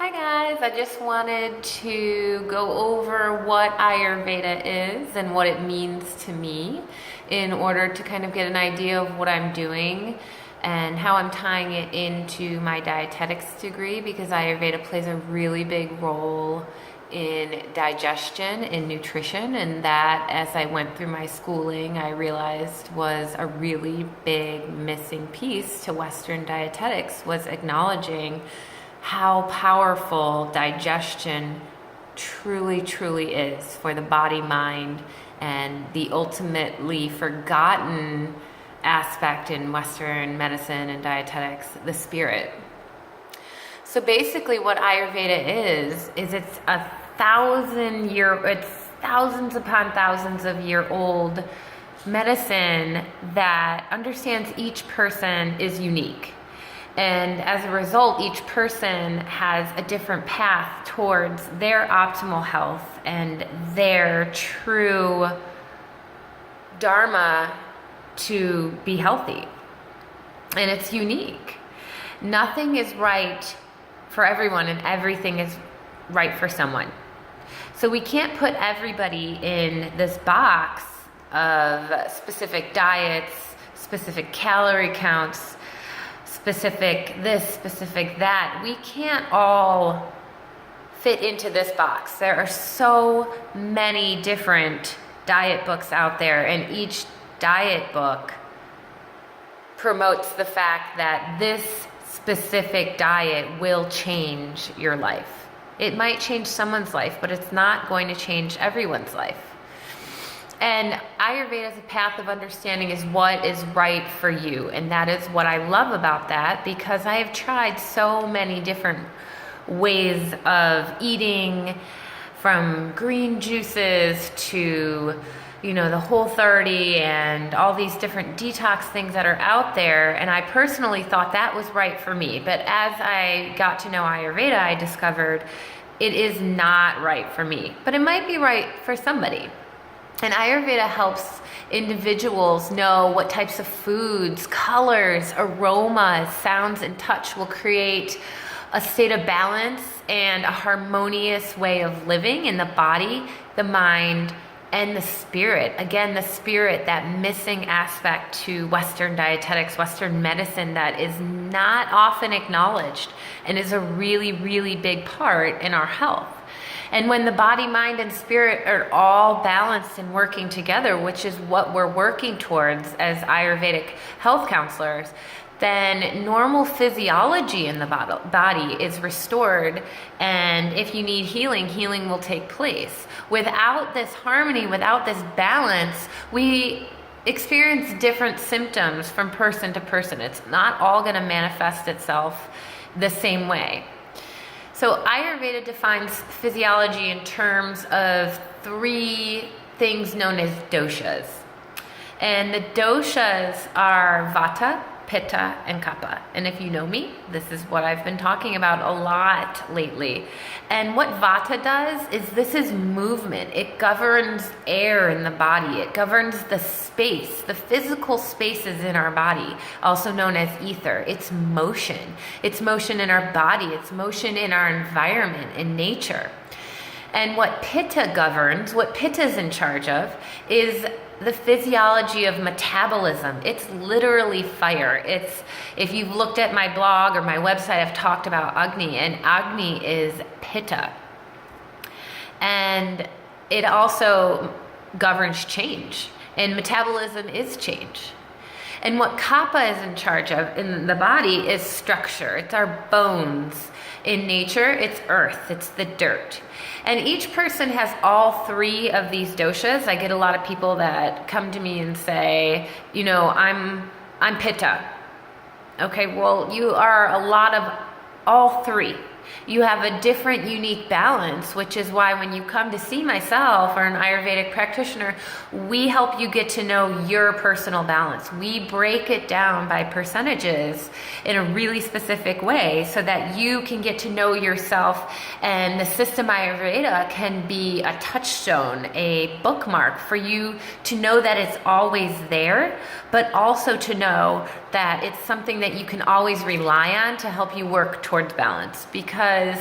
Hi guys, I just wanted to go over what Ayurveda is and what it means to me in order to kind of get an idea of what I'm doing and how I'm tying it into my dietetics degree, because Ayurveda plays a really big role in digestion and nutrition, and that, as I went through my schooling, I realized was a really big missing piece to Western dietetics, was acknowledging how powerful digestion truly is for the body, mind, and the ultimately forgotten aspect in Western medicine and dietetics, the spirit. So basically what Ayurveda is it's it's thousands upon thousands of year old medicine that understands each person is unique. And as a result, each person has a different path towards their optimal health and their true dharma to be healthy. And it's unique. Nothing is right for everyone, and everything is right for someone. So we can't put everybody in this box of specific diets, specific calorie counts, specific this, specific that. We can't all fit into this box. There are so many different diet books out there, and each diet book promotes the fact that this specific diet will change your life. It might change someone's life, but it's not going to change everyone's life. And Ayurveda as a path of understanding is what is right for you. And that is what I love about that, because I have tried so many different ways of eating, from green juices to, the Whole30 and all these different detox things that are out there. And I personally thought that was right for me. But as I got to know Ayurveda, I discovered it is not right for me, but it might be right for somebody. And Ayurveda helps individuals know what types of foods, colors, aromas, sounds, and touch will create a state of balance and a harmonious way of living in the body, the mind, and the spirit. Again, the spirit, that missing aspect to Western dietetics, Western medicine, that is not often acknowledged and is a really big part in our health. And when the body, mind, and spirit are all balanced and working together, which is what we're working towards as Ayurvedic health counselors, then normal physiology in the body is restored. And if you need healing, healing will take place. Without this harmony, without this balance, we experience different symptoms from person to person. It's not all going to manifest itself the same way. So Ayurveda defines physiology in terms of 3 things known as doshas. And the doshas are Vata, Pitta, and Kapha. And if you know me, this is what I've been talking about a lot lately. And what Vata does is this is movement. It governs air in the body. It governs the space, the physical spaces in our body, also known as ether. It's motion. It's motion in our body. It's motion in our environment, in nature. And what Pitta governs, what Pitta is in charge of, is the physiology of metabolism. It's literally fire. If you've looked at my blog or my website, I've talked about Agni, and Agni is Pitta. And it also governs change, and metabolism is change. And what Kapha is in charge of in the body is structure. It's our bones. In nature, it's earth, it's the dirt. And each person has all 3 of these doshas. I get a lot of people that come to me and say, I'm Pitta. Okay, well, you are a lot of all 3. You have a different, unique balance, which is why when you come to see myself or an Ayurvedic practitioner, we help you get to know your personal balance. We break it down by percentages in a really specific way so that you can get to know yourself, and the system Ayurveda can be a touchstone, a bookmark for you to know that it's always there, but also to know that it's something that you can always rely on to help you work towards balance. Because because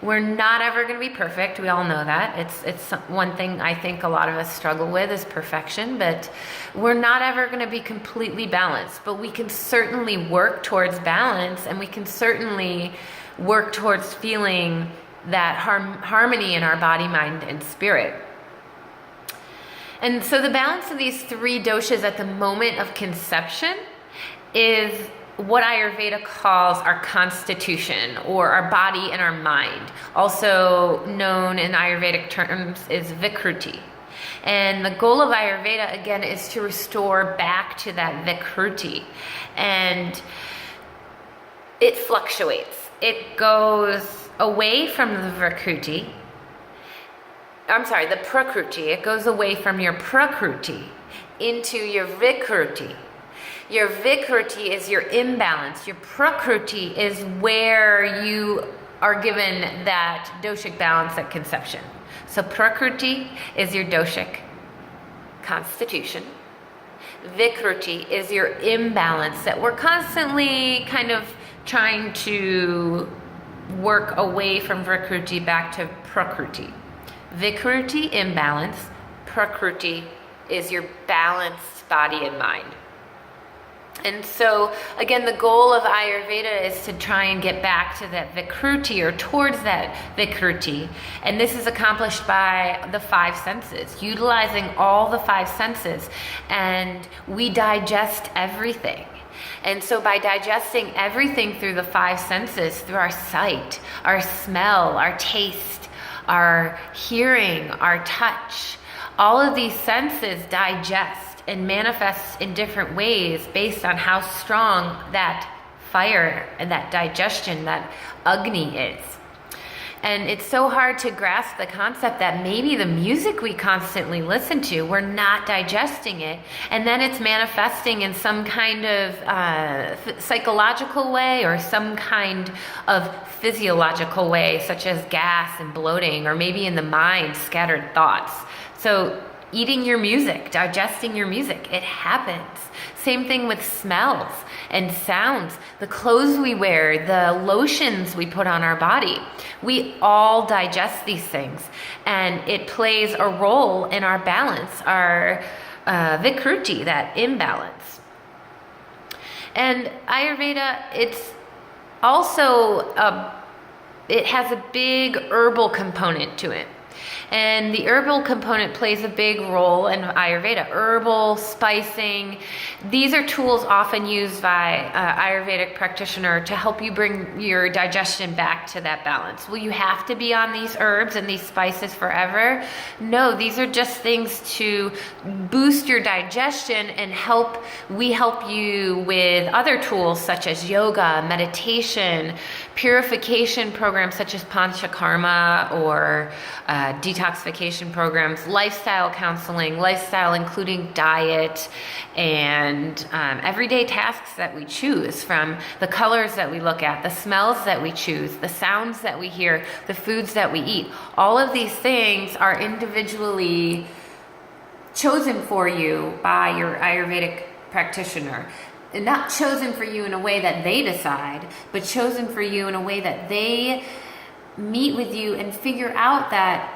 we're not ever going to be perfect. We all know that. It's one thing I think a lot of us struggle with is perfection, but we're not ever going to be completely balanced. But we can certainly work towards balance, and we can certainly work towards feeling that harmony in our body, mind, and spirit. And so the balance of these 3 doshas at the moment of conception is what Ayurveda calls our constitution, or our body and our mind, also known in Ayurvedic terms as Vikruti. And the goal of Ayurveda, again, is to restore back to that Vikruti. And it fluctuates. It goes away from the Vikruti. The Prakruti. It goes away from your Prakruti into your Vikruti. Your Vikruti is your imbalance. Your Prakruti is where you are given that doshic balance at conception. So Prakruti is your doshic constitution. Vikruti is your imbalance that we're constantly kind of trying to work away from Vikruti back to Prakruti. Vikruti, imbalance. Prakruti is your balanced body and mind. And so, again, the goal of Ayurveda is to try and get back to that Vikruti, or towards that Vikruti. And this is accomplished by the 5 senses, utilizing all the 5 senses. And we digest everything. And so by digesting everything through the 5 senses, through our sight, our smell, our taste, our hearing, our touch, all of these senses digest and manifests in different ways based on how strong that fire and that digestion, that Agni is. And it's so hard to grasp the concept that maybe the music we constantly listen to, we're not digesting it, and then it's manifesting in some kind of psychological way or some kind of physiological way, such as gas and bloating, or maybe in the mind, scattered thoughts. So eating your music, digesting your music, it happens. Same thing with smells and sounds, the clothes we wear, the lotions we put on our body. We all digest these things, and it plays a role in our balance, our Vikruti, that imbalance. And Ayurveda, it's also, it has a big herbal component to it. And the herbal component plays a big role in Ayurveda. Herbal, spicing, these are tools often used by Ayurvedic practitioner to help you bring your digestion back to that balance. Will you have to be on these herbs and these spices forever? No, these are just things to boost your digestion and we help you with other tools such as yoga, meditation, purification programs such as Panchakarma, or detoxification programs, lifestyle counseling, lifestyle including diet, and everyday tasks that we choose, from the colors that we look at, the smells that we choose, the sounds that we hear, the foods that we eat. All of these things are individually chosen for you by your Ayurvedic practitioner. And not chosen for you in a way that they decide, but chosen for you in a way that they meet with you and figure out that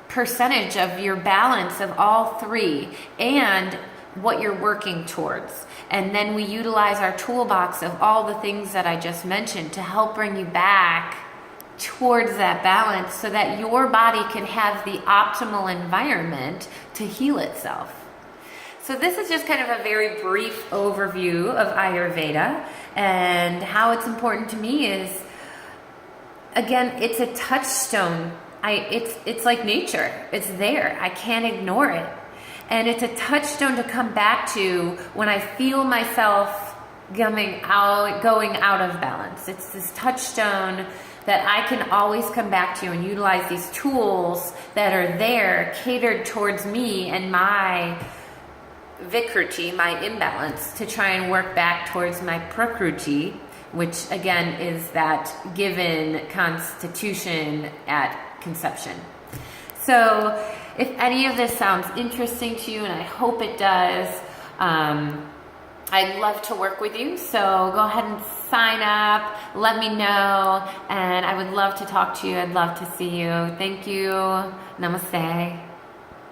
percentage of your balance of all 3 and what you're working towards. And then we utilize our toolbox of all the things that I just mentioned to help bring you back towards that balance so that your body can have the optimal environment to heal itself. So this is just kind of a very brief overview of Ayurveda, and how it's important to me is, again, it's a touchstone. It's like nature. It's there. I can't ignore it. And it's a touchstone to come back to when I feel myself going out of balance. It's this touchstone that I can always come back to and utilize these tools that are there, catered towards me and my Vikruti, my imbalance, to try and work back towards my Prakruti, which again is that given constitution at conception. So if any of this sounds interesting to you, and I hope it does, I'd love to work with you, so go ahead and sign up, let me know, and I would love to talk to you. I'd love to see you. Thank you. Namaste.